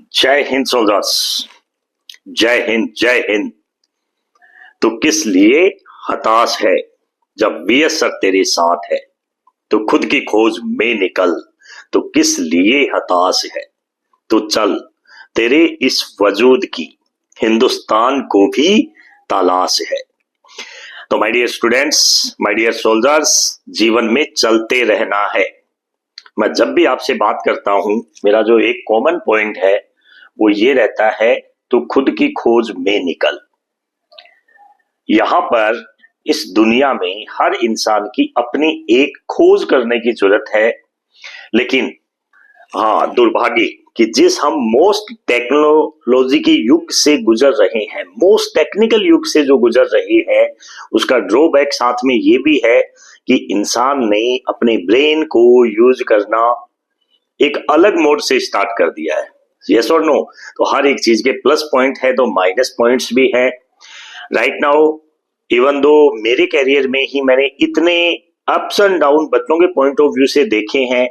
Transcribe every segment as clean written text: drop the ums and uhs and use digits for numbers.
जय हिंद सोल्जर्स। जय हिंद जय हिंद। तू किस लिए हताश है जब वीएस सर तेरे साथ है? तू खुद की खोज में निकल। तू किस लिए हताश है? तू चल, तेरे इस वजूद की हिंदुस्तान को भी तलाश है। तो my dear students, my dear soldiers, जीवन में चलते रहना है। मैं जब भी आपसे बात करता हूं, मेरा जो एक कॉमन पॉइंट है वो ये रहता है, तू खुद की खोज में निकल। यहां पर इस दुनिया में हर इंसान की अपनी एक खोज करने की जरूरत है, लेकिन हाँ, दुर्भाग्य कि जिस हम मोस्ट टेक्नोलॉजी के युग से गुजर रहे हैं, मोस्ट टेक्निकल युग से जो गुजर रहे हैं, उसका ड्रॉबैक साथ में ये भी है कि इंसान ने अपने ब्रेन को यूज करना एक अलग मोड से स्टार्ट कर दिया है। यस और नो? तो हर एक चीज के प्लस पॉइंट है तो माइनस पॉइंट्स भी है। राइट नाउ, इवन दो मेरे कैरियर में ही मैंने इतने अप्स एंड डाउन बच्चों के पॉइंट ऑफ व्यू से देखे हैं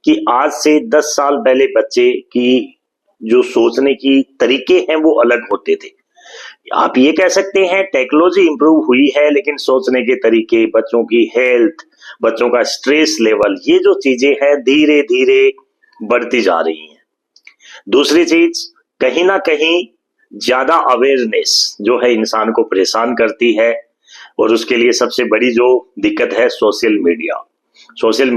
कि आज से 10 साल पहले बच्चे की जो सोचने की तरीके हैं वो अलग होते थे। आप ये कह सकते हैं टेक्नोलॉजी इंप्रूव हुई है, लेकिन सोचने के तरीके, बच्चों की हेल्थ, बच्चों का स्ट्रेस लेवल, ये जो चीजें हैं धीरे धीरे बढ़ती जा रही हैं। दूसरी चीज, कहीं ना कहीं ज्यादा अवेयरनेस जो है इंसान को परेशान करती है, और उसके लिए सबसे बड़ी जो दिक्कत है सोशल मीडिया। सोशल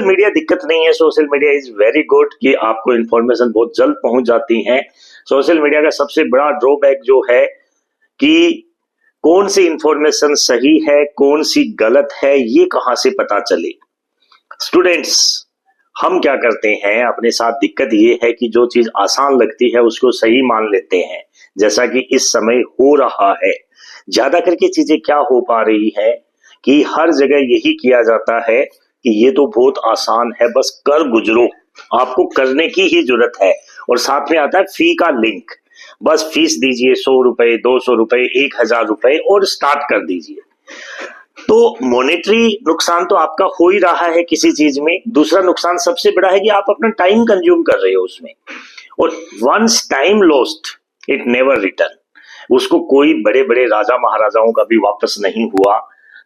मीडिया दिक्कत नहीं है। Social media is very good कि आपको इंफॉर्मेशन बहुत जल्द पहुंच जाती है। सोशल मीडिया का सबसे बड़ा ड्रॉबैक जो है कि कौन सी इंफॉर्मेशन सही है, कौन सी गलत है, ये कहां से पता चले। स्टूडेंट्स, हम क्या करते हैं, अपने साथ दिक्कत ये है कि जो चीज आसान लगती है उसको सही मान लेते हैं, जैसा कि इस समय हो रहा है। ज्यादा करके चीजें क्या हो पा रही है कि हर जगह यही किया जाता है कि ये तो बहुत आसान है, बस कर गुजरो, आपको करने की ही जरूरत है। और साथ में आता है फी का लिंक, बस फीस दीजिए 100 रुपए, 200 रुपए, 1000 रुपए और स्टार्ट कर दीजिए। तो मॉनेटरी नुकसान तो आपका हो ही रहा है किसी चीज में। दूसरा नुकसान सबसे बड़ा है कि आप अपना टाइम कंज्यूम कर रहे हो उसमें, और once time lost it never return. उसको कोई बड़े बड़े राजा महाराजाओं का भी वापस नहीं हुआ।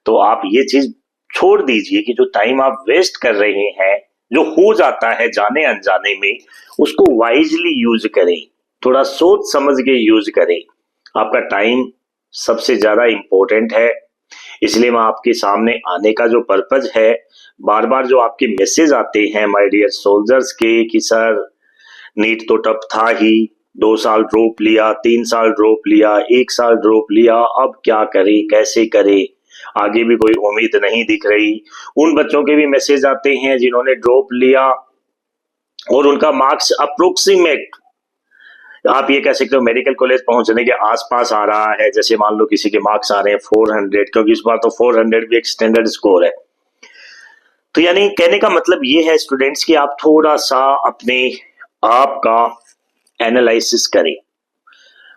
तो आप ये चीज छोड़ दीजिए कि जो टाइम आप वेस्ट कर रहे हैं, जो हो जाता है जाने अनजाने में, उसको वाइजली यूज करें, थोड़ा सोच समझ के यूज करें। आपका टाइम सबसे ज्यादा इंपॉर्टेंट है। इसलिए मैं आपके सामने आने का जो पर्पज है, बार बार जो आपके मैसेज आते हैं माय डियर सोल्जर्स के कि सर नीट तो टफ था ही, 2 साल ड्रॉप लिया, 3 साल ड्रॉप लिया, 1 साल ड्रॉप लिया, अब क्या करें, कैसे करें, आगे भी कोई उम्मीद नहीं दिख रही। उन बच्चों के भी मैसेज आते हैं जिन्होंने ड्रॉप लिया और उनका मार्क्स अप्रोक्सीमेट, आप ये कह सकते हो मेडिकल कॉलेज पहुंचने के आसपास आ रहा है। जैसे मान लो किसी के मार्क्स आ रहे हैं 400, क्योंकि इस बार तो 400 भी एक स्टैंडर्ड स्कोर है। तो यानी कहने का मतलब ये है स्टूडेंट्स कि आप थोड़ा सा अपने आप का एनालिसिस करें।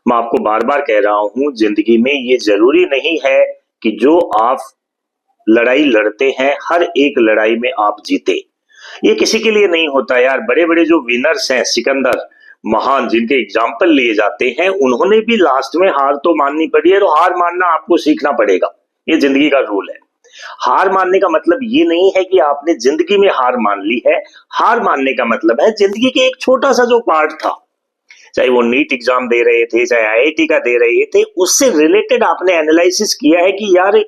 मैं आपको बार बार कह रहा हूं, जिंदगी में ये जरूरी नहीं है कि जो आप लड़ाई लड़ते हैं हर एक लड़ाई में आप जीते। ये किसी के लिए नहीं होता यार। बड़े बड़े जो विनर्स हैं, सिकंदर महान, जिनके एग्जाम्पल लिए जाते हैं, उन्होंने भी लास्ट में हार तो माननी पड़ी है। तो हार मानना आपको सीखना पड़ेगा, ये जिंदगी का रूल है। हार मानने का मतलब ये नहीं है कि आपने जिंदगी में हार मान ली है। हार मानने का मतलब है जिंदगी के एक छोटा सा जो पार्ट था, चाहे वो नीट एग्जाम दे रहे थे, चाहे आईआईटी का दे रहे थे, उससे रिलेटेड आपने एनालिसिस किया है कि यार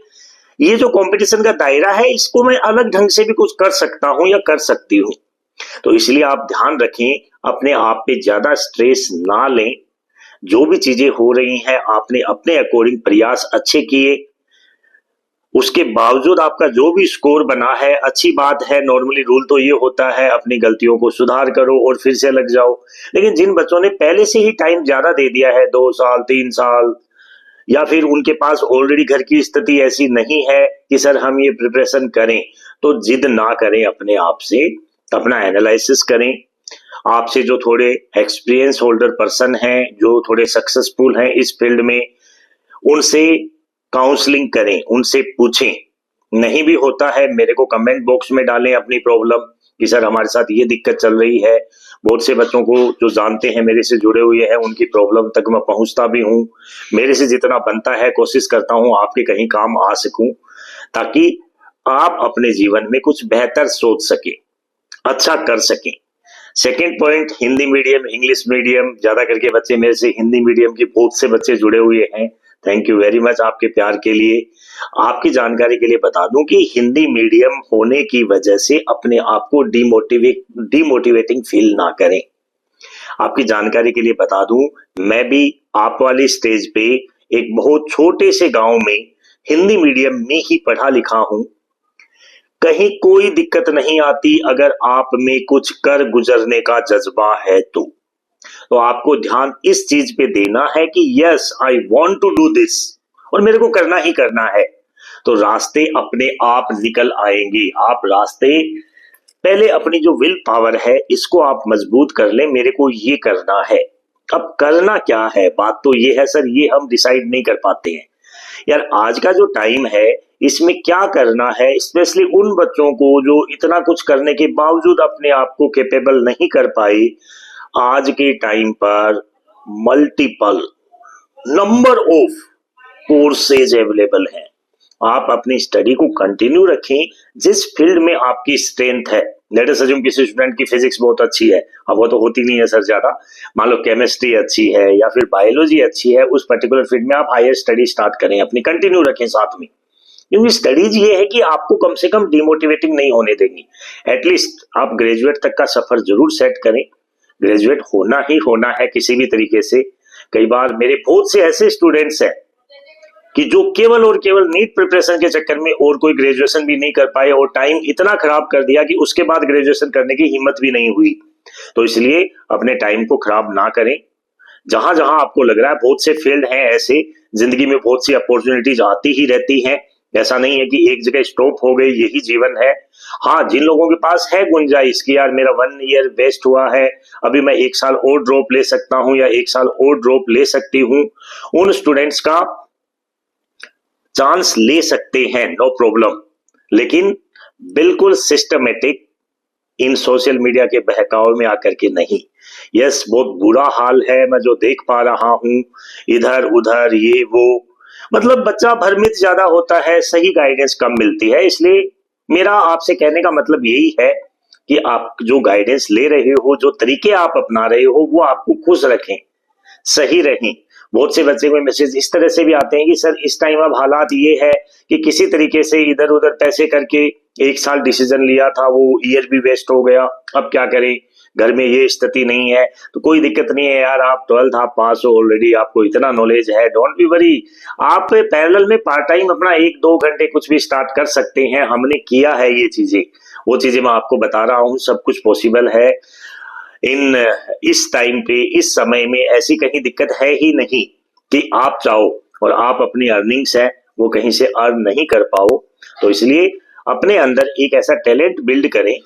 ये जो कंपटीशन का दायरा है, इसको मैं अलग ढंग से भी कुछ कर सकता हूं या कर सकती हूं। तो इसलिए आप ध्यान रखें, अपने आप पे ज्यादा स्ट्रेस ना लें। जो भी चीजें हो रही हैं, आपने अपने अकॉर्डिंग प्रयास अच्छे किए, उसके बावजूद आपका जो भी स्कोर बना है अच्छी बात है। नॉर्मली रूल तो ये होता है अपनी गलतियों को सुधार करो और फिर से लग जाओ। लेकिन जिन बच्चों ने पहले से ही टाइम ज्यादा दे दिया है, 2 साल 3 साल, या फिर उनके पास ऑलरेडी घर की स्थिति ऐसी नहीं है कि सर हम ये प्रिपरेशन करें, तो जिद ना करें, अपने आप से अपना एनालिसिस करें। आपसे जो थोड़े एक्सपीरियंस होल्डर पर्सन हैं, जो थोड़े सक्सेसफुल हैं इस फील्ड में, उनसे काउंसलिंग करें, उनसे पूछें। नहीं भी होता है मेरे को कमेंट बॉक्स में डालें अपनी प्रॉब्लम, कि सर हमारे साथ ये दिक्कत चल रही है। बहुत से बच्चों को जो जानते हैं, मेरे से जुड़े हुए हैं, उनकी प्रॉब्लम तक मैं पहुंचता भी हूं। मेरे से जितना बनता है कोशिश करता हूं आपके कहीं काम आ सकूं, ताकि आप अपने जीवन में कुछ बेहतर सोच सके, अच्छा कर सकें। Second point, Hindi medium, English medium, ज्यादा करके बच्चे मेरे से हिंदी मीडियम के बहुत से बच्चे जुड़े हुए हैं। थैंक यू वेरी मच आपके प्यार के लिए। आपकी जानकारी के लिए बता दूं कि हिंदी मीडियम होने की वजह से अपने आप को डिमोटिवेटिंग फील ना करें। आपकी जानकारी के लिए बता दूं, मैं भी आप वाली स्टेज पे एक बहुत छोटे से गांव में हिंदी मीडियम में ही पढ़ा लिखा हूं। कहीं कोई दिक्कत नहीं आती अगर आप में कुछ कर गुजरने का जज्बा है तो आपको ध्यान इस चीज पे देना है कि yes I want to do this, और मेरे को करना ही करना है। तो रास्ते अपने आप निकल आएंगे। आप रास्ते पहले अपनी जो विल पावर है इसको आप मजबूत कर लें, मेरे को ये करना है। अब करना क्या है, बात तो ये है सर, ये हम डिसाइड नहीं कर पाते हैं यार। आज का जो टाइम है इसमें क्या करना है, स्पेशली उन बच्चों को जो इतना कुछ करने के बावजूद अपने आप को कैपेबल नहीं कर पाए। आज के टाइम पर multiple number of courses available हैं। आप अपनी स्टडी को कंटिन्यू रखें जिस फील्ड में आपकी स्ट्रेंथ है। लेट अस अज्यूम किसी स्टूडेंट की फिजिक्स बहुत अच्छी है, अब वो तो होती नहीं है सर ज्यादा, मान लो केमिस्ट्री अच्छी है या फिर बायोलॉजी अच्छी है, उस पर्टिकुलर फील्ड में आप हायर स्टडी स्टार्ट करें, अपनी कंटिन्यू रखें साथ में। क्योंकि स्टडीज ये है कि आपको कम से कम डिमोटिवेटिंग नहीं होने देंगी। एटलीस्ट आप ग्रेजुएट तक का सफर जरूर सेट करें। ग्रेजुएट होना ही होना है किसी भी तरीके से। कई बार मेरे बहुत से ऐसे स्टूडेंट्स हैं कि जो केवल और केवल नीट प्रिपरेशन के चक्कर में और कोई ग्रेजुएशन भी नहीं कर पाए और टाइम इतना खराब कर दिया कि उसके बाद ग्रेजुएशन करने की हिम्मत भी नहीं हुई। तो इसलिए अपने टाइम को खराब ना करें। जहां जहां आपको लग रहा है, बहुत से फील्ड हैं ऐसे, जिंदगी में बहुत सी अपॉर्चुनिटीज आती ही रहती हैं। ऐसा नहीं है कि एक जगह स्टॉप हो गई यही जीवन है। हाँ, जिन लोगों के पास है गुंजाइश कि यार मेरा 1 ईयर वेस्ट हुआ है, अभी मैं 1 साल और ड्रॉप ले सकता हूं या 1 साल और ड्रॉप ले सकती हूं, उन स्टूडेंट्स का चांस ले सकते हैं, नो प्रॉब्लम। लेकिन बिल्कुल सिस्टमेटिक इन सोशल मीडिया के बहकाव में आकर के नहीं। यस, बहुत बुरा हाल है मैं जो देख पा रहा हूं, इधर उधर ये वो, मतलब बच्चा भ्रमित ज्यादा होता है, सही गाइडेंस कम मिलती है। इसलिए मेरा आपसे कहने का मतलब यही है कि आप जो गाइडेंस ले रहे हो, जो तरीके आप अपना रहे हो, वो आपको खुश रखें, सही रहें। बहुत से बच्चे को मैसेज इस तरह से भी आते हैं कि सर इस टाइम अब हालात ये है कि किसी तरीके से इधर उधर पैसे करके 1 साल डिसीजन लिया था, वो ईयर भी वेस्ट हो गया, अब क्या करें, घर में ये स्थिति नहीं है। तो कोई दिक्कत नहीं है यार, आप 12th आप पास हो ऑलरेडी, आपको इतना नॉलेज है, डोंट बी वरी। आप पैरेलल में पार्ट टाइम अपना 1-2 घंटे कुछ भी स्टार्ट कर सकते हैं। हमने किया है ये चीजें, वो चीजें मैं आपको बता रहा हूँ, सब कुछ पॉसिबल है। इस टाइम पे, इस समय में ऐसी कहीं दिक्कत है ही नहीं कि आप चाहो और आप अपनी अर्निंग्स है वो कहीं से अर्न नहीं कर पाओ। तो इसलिए अपने अंदर एक ऐसा टैलेंट बिल्ड करें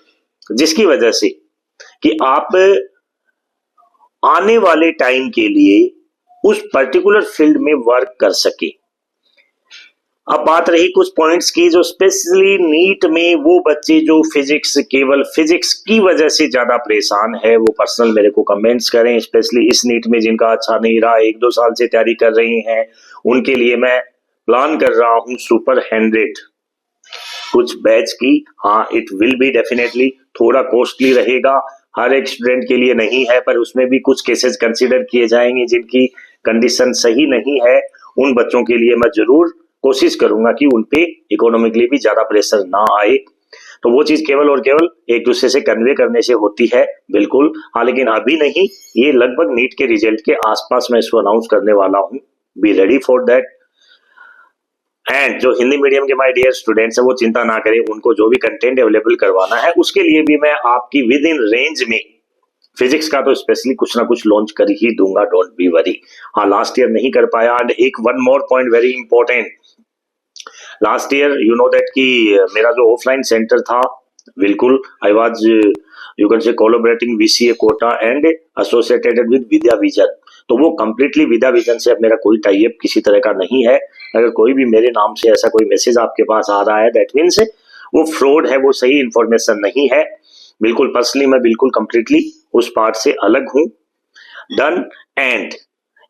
जिसकी वजह से कि आप आने वाले टाइम के लिए उस पर्टिकुलर फील्ड में वर्क कर सके। अब बात रही कुछ पॉइंट्स की, जो स्पेशली नीट में वो बच्चे जो केवल फिजिक्स की वजह से ज्यादा परेशान है, वो पर्सनल मेरे को कमेंट्स करें। स्पेशली इस नीट में जिनका अच्छा नहीं रहा, 1-2 साल से तैयारी कर रही हैं, उनके लिए मैं प्लान कर रहा हूं सुपर 100 कुछ बैच की। हाँ, इट विल बी डेफिनेटली थोड़ा कॉस्टली रहेगा, हर एक स्टूडेंट के लिए नहीं है, पर उसमें भी कुछ केसेस कंसीडर किए जाएंगे जिनकी कंडीशन सही नहीं है। उन बच्चों के लिए मैं जरूर कोशिश करूंगा कि उनपे इकोनॉमिकली भी ज्यादा प्रेशर ना आए। तो वो चीज केवल और केवल एक दूसरे से कन्वे करने से होती है, बिल्कुल। हाँ, लेकिन अभी नहीं, ये लगभग नीट के रिजल्ट के आसपास मैं इसको अनाउंस करने वाला हूं। Be ready for that. And जो हिंदी मीडियम के माय डियर स्टूडेंट्स है वो चिंता ना करें, उनको जो भी कंटेंट अवेलेबल करवाना है उसके लिए भी मैं आपकी विद इन रेंज में फिजिक्स का तो स्पेशली कुछ ना कुछ लॉन्च कर ही दूंगा, डोंट बी वरी। हाँ, लास्ट ईयर नहीं कर पाया। एंड एक one more point very important, last year you know that कि मेरा जो ऑफलाइन सेंटर था, बिल्कुल I was you can say collaborating VCA Kota and associated with Vidya Vision. तो वो कंप्लीटली विद्या विजन से अब मेरा कोई टाई अप किसी तरह का नहीं है। अगर कोई भी मेरे नाम से ऐसा कोई मैसेज आपके पास आ रहा है, दैट मीन्स वो फ्रॉड है, वो सही इंफॉर्मेशन नहीं है। बिल्कुल पर्सनली मैं बिल्कुल कंप्लीटली उस पार्ट से अलग हूं। डन। एंड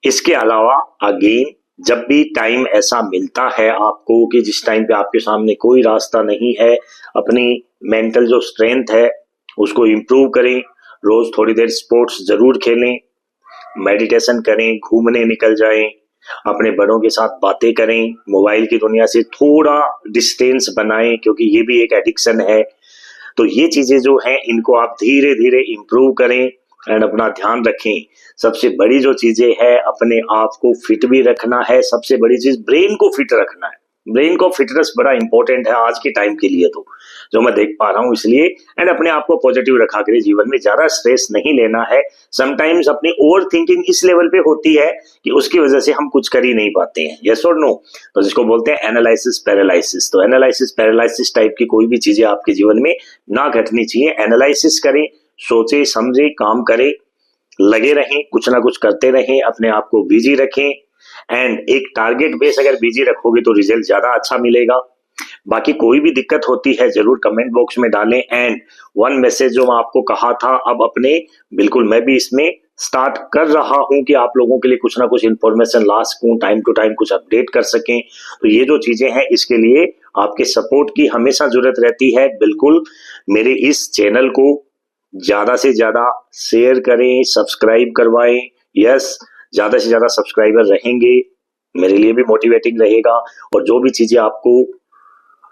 इसके अलावा अगेन जब भी टाइम ऐसा मिलता है आपको कि जिस टाइम पे आपके सामने कोई रास्ता नहीं है, अपनी मेंटल जो स्ट्रेंथ है उसको इम्प्रूव करें। रोज थोड़ी देर स्पोर्ट्स जरूर खेलें, मेडिटेशन करें, घूमने निकल जाएं, अपने बड़ों के साथ बातें करें, मोबाइल की दुनिया से थोड़ा डिस्टेंस बनाएं क्योंकि ये भी एक एडिक्शन है। तो ये चीजें जो हैं इनको आप धीरे धीरे इम्प्रूव करें एंड अपना ध्यान रखें। सबसे बड़ी जो चीजें है अपने आप को फिट भी रखना है, सबसे बड़ी चीज ब्रेन को फिट रखना है। ब्रेन को फिटनेस बड़ा इंपॉर्टेंट है आज के टाइम के लिए, तो जो मैं देख पा रहा हूं इसलिए। एंड अपने आप को पॉजिटिव रखा करें, जीवन में ज्यादा स्ट्रेस नहीं लेना है। समटाइम्स अपनी ओवर थिंकिंग इस लेवल पे होती है कि उसकी वजह से हम कुछ कर ही नहीं पाते हैं, यस और नो। तो जिसको बोलते हैं एनालिसिस पैरालिसिस। तो एनालिसिस पैरालिसिस टाइप की कोई भी चीजें आपके जीवन में ना घटनी चाहिए। एनालिसिस करें, सोचे समझे काम करें, लगे रहें, कुछ ना कुछ करते रहें, अपने आप को बिजी रखें। एंड एक टारगेट बेस अगर बिजी रखोगे तो रिजल्ट ज्यादा अच्छा मिलेगा। बाकी कोई भी दिक्कत होती है जरूर कमेंट बॉक्स में डालें। एंड वन मैसेज जो मैं आपको कहा था, अब अपने बिल्कुल मैं भी इसमें स्टार्ट कर रहा हूं कि आप लोगों के लिए कुछ ना कुछ इंफॉर्मेशन ला सकूं, टाइम टू टाइम कुछ अपडेट कर सकें। तो ये जो चीजें हैं इसके लिए आपके सपोर्ट की हमेशा जरूरत रहती है। बिल्कुल मेरे इस चैनल को ज्यादा से ज्यादा शेयर करें, सब्सक्राइब करवाएं। यस, ज्यादा से ज्यादा सब्सक्राइबर रहेंगे मेरे लिए भी मोटिवेटिंग रहेगा। और जो भी चीजें आपको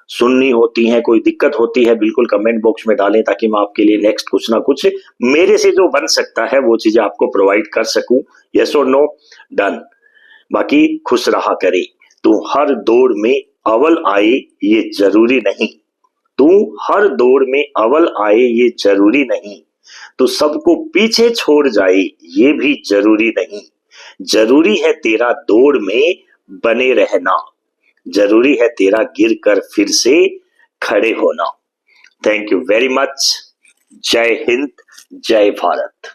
सुननी होती हैं, कोई दिक्कत होती है, बिल्कुल कमेंट बॉक्स में डालें ताकि मैं आपके लिए नेक्स्ट कुछ ना कुछ मेरे से जो बन सकता है वो चीजें आपको प्रोवाइड कर सकूं। यस और नो। डन। बाकी खुश रहा करे। तू हर दौड़ में अव्वल आए ये जरूरी नहीं। तू हर दौड़ में अव्वल आए ये जरूरी नहीं। तो सबको पीछे छोड़ जाए ये भी जरूरी नहीं। जरूरी है तेरा दौड़ में बने रहना। जरूरी है तेरा गिर कर फिर से खड़े होना। Thank you very much. जय हिंद, जय भारत।